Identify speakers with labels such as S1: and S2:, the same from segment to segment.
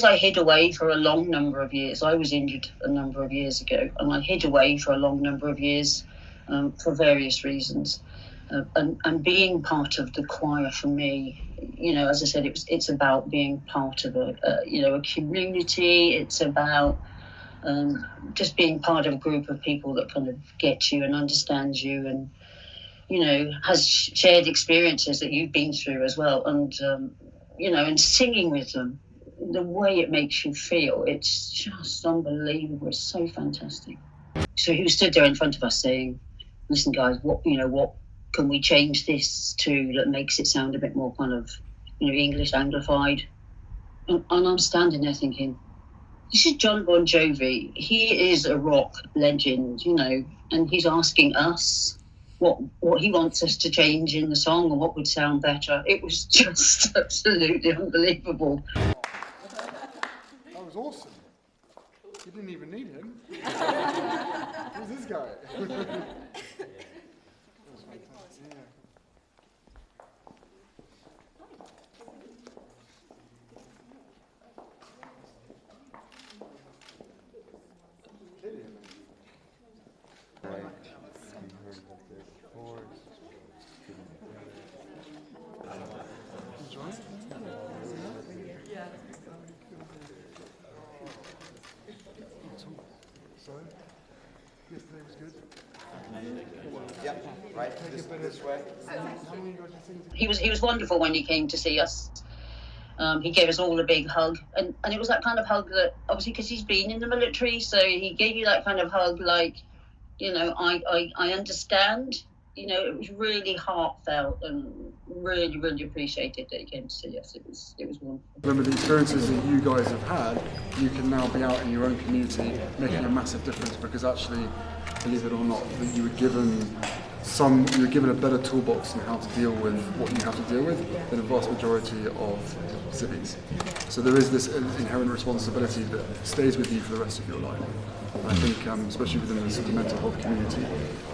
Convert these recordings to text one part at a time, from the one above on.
S1: I hid away for a long number of years. I was injured a number of years ago, and I hid away for a long number of years for various reasons. And being part of the choir for me, as I said, it's about being part of a community. It's about just being part of a group of people that kind of get you and understands you, and has shared experiences that you've been through as well, and and singing with them, the way it makes you feel, it's just unbelievable. It's so fantastic. So he was stood there in front of us saying, "Listen, guys, what can we change this to that makes it sound a bit more kind of English anglified?" And I'm standing there thinking, this is Jon Bon Jovi. He is a rock legend, and he's asking us what he wants us to change in the song and what would sound better. It was just absolutely unbelievable.
S2: That was awesome. You didn't even need him. Who's this guy? Sorry? Yesterday was good?
S3: Yep, right, this way.
S1: He was wonderful when he came to see us. He gave us all a big hug, and it was that kind of hug that, obviously because he's been in the military, so he gave you that kind of hug like, I understand. It was really heartfelt and really, really appreciated that he came to see us. It was wonderful.
S2: Remember, the experiences that you guys have had, you can now be out in your own community making a massive difference, because actually, believe it or not, that you were given a better toolbox in how to deal with what you have to deal with than a vast majority of civvies. So there is this inherent responsibility that stays with you for the rest of your life. I think, especially within the sort of mental health community,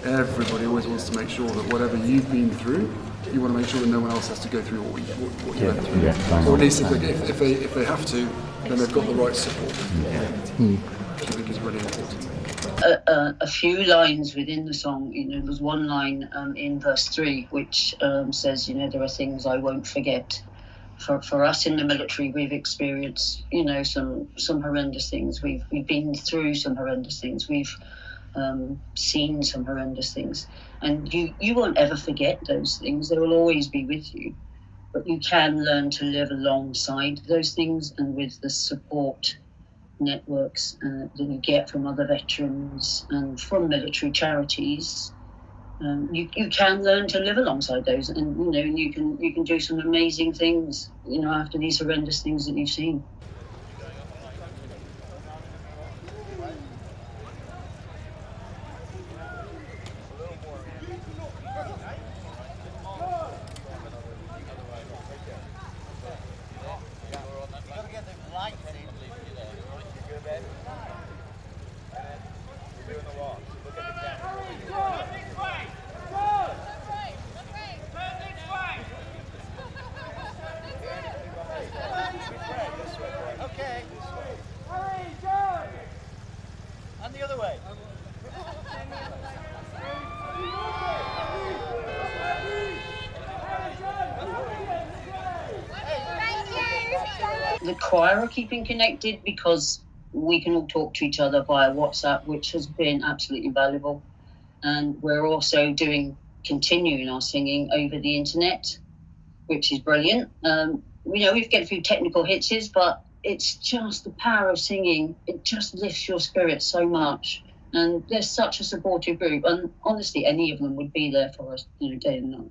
S2: everybody always wants to make sure that whatever you've been through, you want to make sure that no one else has to go through what you went through. Or at least if they have to, then they've got the right support. Which I think is really important.
S1: A few lines within the song, there's one line in verse 3 which says, there are things I won't forget. For us in the military, we've experienced, some horrendous things. We've been through some horrendous things. We've seen some horrendous things, and you won't ever forget those things. They will always be with you, but you can learn to live alongside those things, and with the support networks that you get from other veterans and from military charities. You can learn to live alongside those, and you can do some amazing things, after these horrendous things that you've seen.
S3: And the other way.
S1: The choir are keeping connected because we can all talk to each other via WhatsApp, which has been absolutely invaluable. And we're also continuing our singing over the internet, which is brilliant. We get a few technical hitches, but it's just the power of singing. It just lifts your spirit so much. And they're such a supportive group. And honestly, any of them would be there for us, day and night.